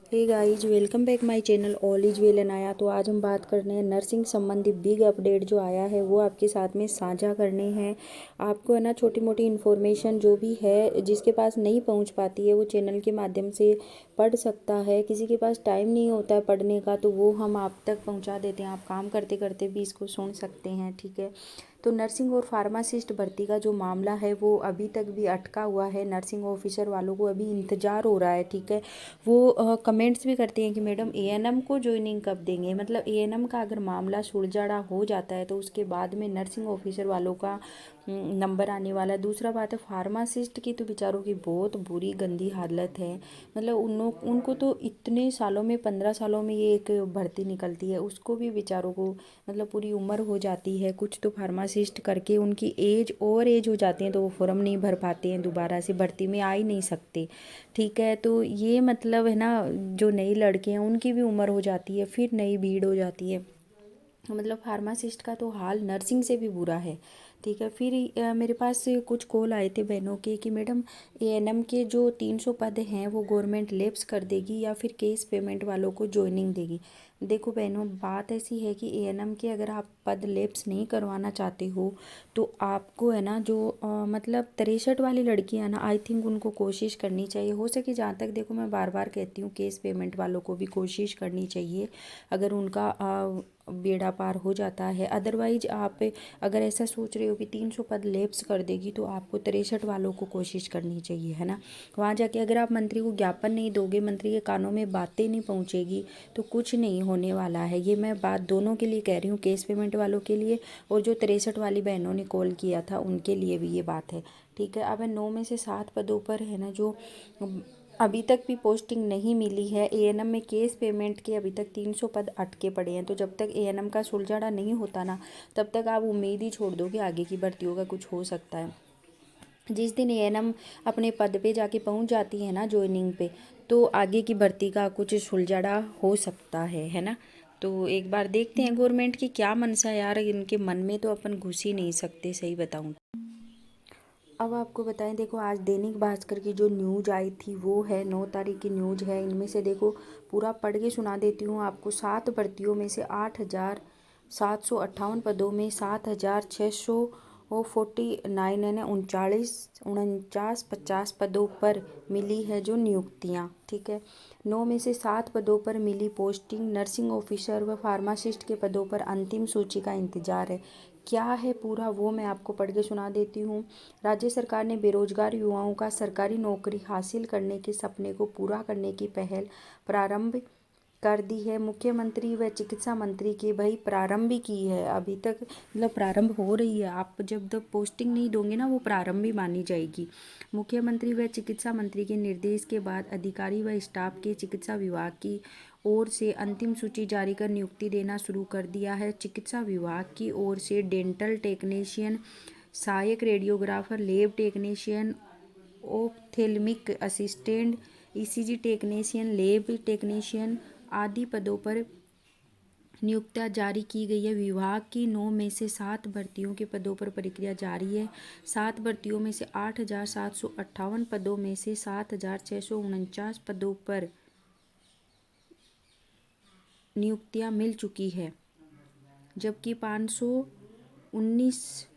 Hey guys, welcome back my channel all is well and आया। तो आज हम बात करने हैं नर्सिंग संबंधी बिग अपडेट जो आया है वो आपके साथ में साझा करने हैं। आपको है ना छोटी मोटी इन्फॉर्मेशन जो भी है जिसके पास नहीं पहुंच पाती है वो चैनल के माध्यम से पढ़ सकता है। किसी के पास टाइम नहीं होता है पढ़ने का तो वो हम आप तक पहुंचा देते हैं। आप काम करते करते भी इसको सुन सकते हैं, ठीक है। तो नर्सिंग और फार्मासिस्ट भर्ती का जो मामला है वो अभी तक भी अटका हुआ है। नर्सिंग ऑफिसर वालों को अभी इंतज़ार हो रहा है, ठीक है। वो कमेंट्स भी करते हैं कि मैडम एएनएम को ज्वाइनिंग कब देंगे। मतलब एएनएम का अगर मामला सुलझाड़ा हो जाता है तो उसके बाद में नर्सिंग ऑफिसर वालों का नंबर आने वाला है। दूसरा बात है फार्मासिस्ट की तो बेचारों की बहुत बुरी गंदी हालत है। मतलब उनको तो इतने सालों में 15 सालों में ये एक भर्ती निकलती है, उसको भी बेचारों को मतलब पूरी उम्र हो जाती है। कुछ तो फार्मासिस्ट करके उनकी एज हो जाती है तो वो फॉर्म नहीं भर पाते हैं, दोबारा से भर्ती में आ ही नहीं सकते, ठीक है। तो ये मतलब है ना, जो नई लड़के हैं उनकी भी उम्र हो जाती है, फिर नई भीड़ हो जाती है। मतलब फार्मासिस्ट का तो हाल नर्सिंग से भी बुरा है, ठीक है। फिर मेरे पास कुछ कॉल आए थे बहनों के कि मैडम एएनएम के जो 300 पद हैं वो गवर्नमेंट लैप्स कर देगी या फिर केस पेमेंट वालों को ज्वाइनिंग देगी। देखो बहनों, बात ऐसी है कि एएनएम के अगर आप पद लैप्स नहीं करवाना चाहते हो तो आपको है ना जो मतलब 63 वाली लड़कियां ना, आई थिंक उनको कोशिश करनी चाहिए। हो सके जहाँ तक, देखो मैं बार बार कहती हूँ केस पेमेंट वालों को भी कोशिश करनी चाहिए अगर उनका बेड़ा पार हो जाता है। अदरवाइज आप अगर ऐसा सोच रहे हो कि 300 पद लैप्स कर देगी तो आपको 63 वालों को कोशिश करनी चाहिए, है ना। वहाँ जाके अगर आप मंत्री को ज्ञापन नहीं दोगे, मंत्री के कानों में बातें नहीं पहुँचेगी तो कुछ नहीं होने वाला है। ये मैं बात दोनों के लिए कह रही हूँ, केस पेमेंट वालों के लिए और जो 63 वाली बहनों ने कॉल किया था उनके लिए भी ये बात है, ठीक है। अब 9 में से 7 पदों पर है ना जो अभी तक भी पोस्टिंग नहीं मिली है। एएनएम में केस पेमेंट के अभी तक 300 पद अटके पड़े हैं। तो जब तक एएनएम का सुलझाड़ा नहीं होता ना तब तक आप उम्मीद ही छोड़ दो कि आगे की भर्तियों का कुछ हो सकता है। जिस दिन एएनएम अपने पद पे जाके पहुंच जाती है ना ज्वाइनिंग पे, तो आगे की भर्ती का कुछ सुलझाड़ा हो सकता है ना। तो एक बार देखते हैं गवर्नमेंट की क्या मनसा है यार, इनके मन में तो अपन घुस ही नहीं सकते, सही बताऊं। अब आपको बताएं, देखो आज दैनिक भास्कर की जो न्यूज आई थी वो है 9 तारीख की न्यूज है। इनमें से देखो पूरा पढ़ के सुना देती हूँ आपको। 7 भर्तियों में से 8,758 पदों में 7,649 है ना 49 पदों पर मिली है जो नियुक्तियाँ, ठीक है। 9 में से 7 पदों पर मिली पोस्टिंग। नर्सिंग ऑफिसर व फार्मासिस्ट के पदों पर अंतिम सूची का इंतजार है। क्या है पूरा वो मैं आपको पढ़ के सुना देती हूँ। राज्य सरकार ने बेरोजगार युवाओं का सरकारी नौकरी हासिल करने के सपने को पूरा करने की पहल प्रारंभ कर दी है। मुख्यमंत्री व चिकित्सा मंत्री की भाई प्रारंभ ही की है, अभी तक मतलब प्रारंभ हो रही है। आप जब तक पोस्टिंग नहीं दोगे ना वो प्रारंभ ही मानी जाएगी। मुख्यमंत्री व चिकित्सा मंत्री के निर्देश के बाद अधिकारी व स्टाफ के चिकित्सा विभाग की ओर से अंतिम सूची जारी कर नियुक्ति देना शुरू कर दिया है। चिकित्सा विभाग की ओर से डेंटल टेक्नीशियन, सहायक radiographer, lab technician, ophthalmic assistant, ECG technician, lab technician आदि पदों पर नियुक्तियां जारी की गई है। विभाग की 9 में से 7 भर्तियों के पदों पर प्रक्रिया जारी है। 7 भर्तियों में से 8,758 पदों में से 7,649 पदों पर नियुक्तियां मिल चुकी है, जबकि 519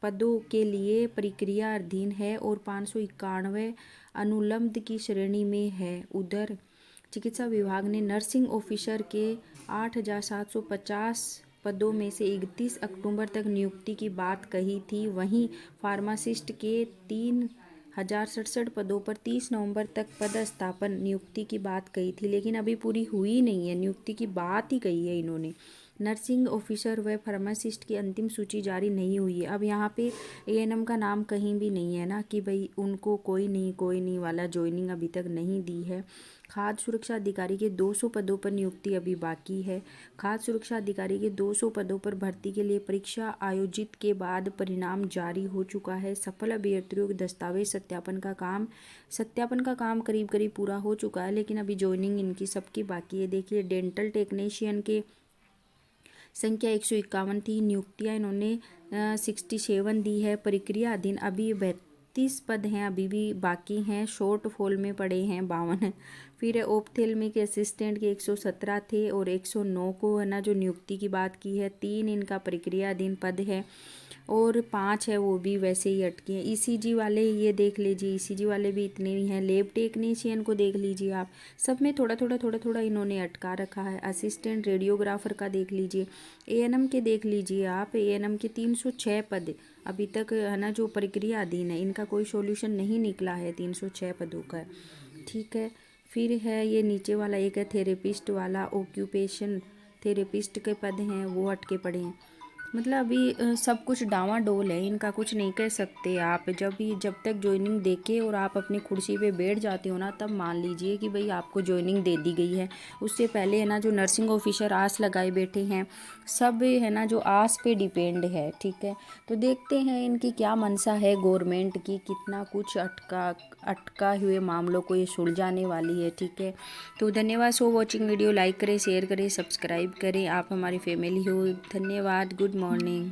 पदों के लिए प्रक्रिया अधीन है और 591 अनुलंब की श्रेणी में है। उधर चिकित्सा विभाग ने नर्सिंग ऑफिसर के 8,750 पदों में से 31 अक्टूबर तक नियुक्ति की बात कही थी। वहीं फार्मासिस्ट के 3,067 पदों पर 30 नवंबर तक पदस्थापन नियुक्ति की बात कही थी, लेकिन अभी पूरी हुई नहीं है, नियुक्ति की बात ही कही है इन्होंने। नर्सिंग ऑफिसर व फार्मासिस्ट की अंतिम सूची जारी नहीं हुई है। अब यहाँ पे एएनएम का नाम कहीं भी नहीं है ना कि भाई उनको कोई नहीं वाला ज्वाइनिंग अभी तक नहीं दी है। खाद्य सुरक्षा अधिकारी के 200 पदों पर नियुक्ति अभी बाकी है। खाद्य सुरक्षा अधिकारी के 200 पदों पर भर्ती के लिए परीक्षा आयोजित के बाद परिणाम जारी हो चुका है। सफल अभ्यर्थियों के दस्तावेज सत्यापन का काम करीब करीब पूरा हो चुका है, लेकिन अभी ज्वाइनिंग इनकी सबकी बाकी है। देखिए डेंटल टेक्नीशियन के संख्या 151 थी, नियुक्तियां इन्होंने 67 दी है। प्रक्रिया अधीन अभी 32 पद हैं, अभी भी बाकी हैं, शॉर्ट फॉल में पड़े हैं 52 फिर है ओप्थेल्मिक असिस्टेंट के 117 थे और 109 को है ना जो नियुक्ति की बात की है। 3 इनका प्रक्रियाधीन पद है और 5 है वो भी वैसे ही अटके हैं। ईसीजी वाले ये देख लीजिए, ईसीजी वाले भी इतने ही हैं। लैब टेक्नीशियन को देख लीजिए आप, सब में थोड़ा थोड़ा इन्होंने अटका रखा है। असिस्टेंट रेडियोग्राफर का देख लीजिए, एएनएम के देख लीजिए आप, एएनएम के 306 पद अभी तक है ना जो प्रक्रियाधीन है, इनका कोई सॉल्यूशन नहीं निकला है 306 पदों का, ठीक है। फिर है ये नीचे वाला एक है थेरेपिस्ट वाला, ऑक्यूपेशन थेरेपिस्ट के पद हैं वो अटके पड़े हैं। मतलब अभी सब कुछ डावाडोल है, इनका कुछ नहीं कह सकते आप। जब तक ज्वाइनिंग देके और आप अपनी कुर्सी पे बैठ जाते हो ना, तब मान लीजिए कि भाई आपको ज्वाइनिंग दे दी गई है। उससे पहले है ना जो नर्सिंग ऑफिसर आस लगाए बैठे हैं, सब है ना जो आस पे डिपेंड है, ठीक है। तो देखते हैं इनकी क्या मंशा है गवर्नमेंट की, कितना कुछ अटका हुए मामलों को ये सुलझाने वाली है, ठीक है। तो धन्यवाद फॉर वॉचिंग वीडियो, लाइक करें, शेयर करें, सब्सक्राइब करें, आप हमारी फैमिली हो। धन्यवाद, गुड मॉर्निंग।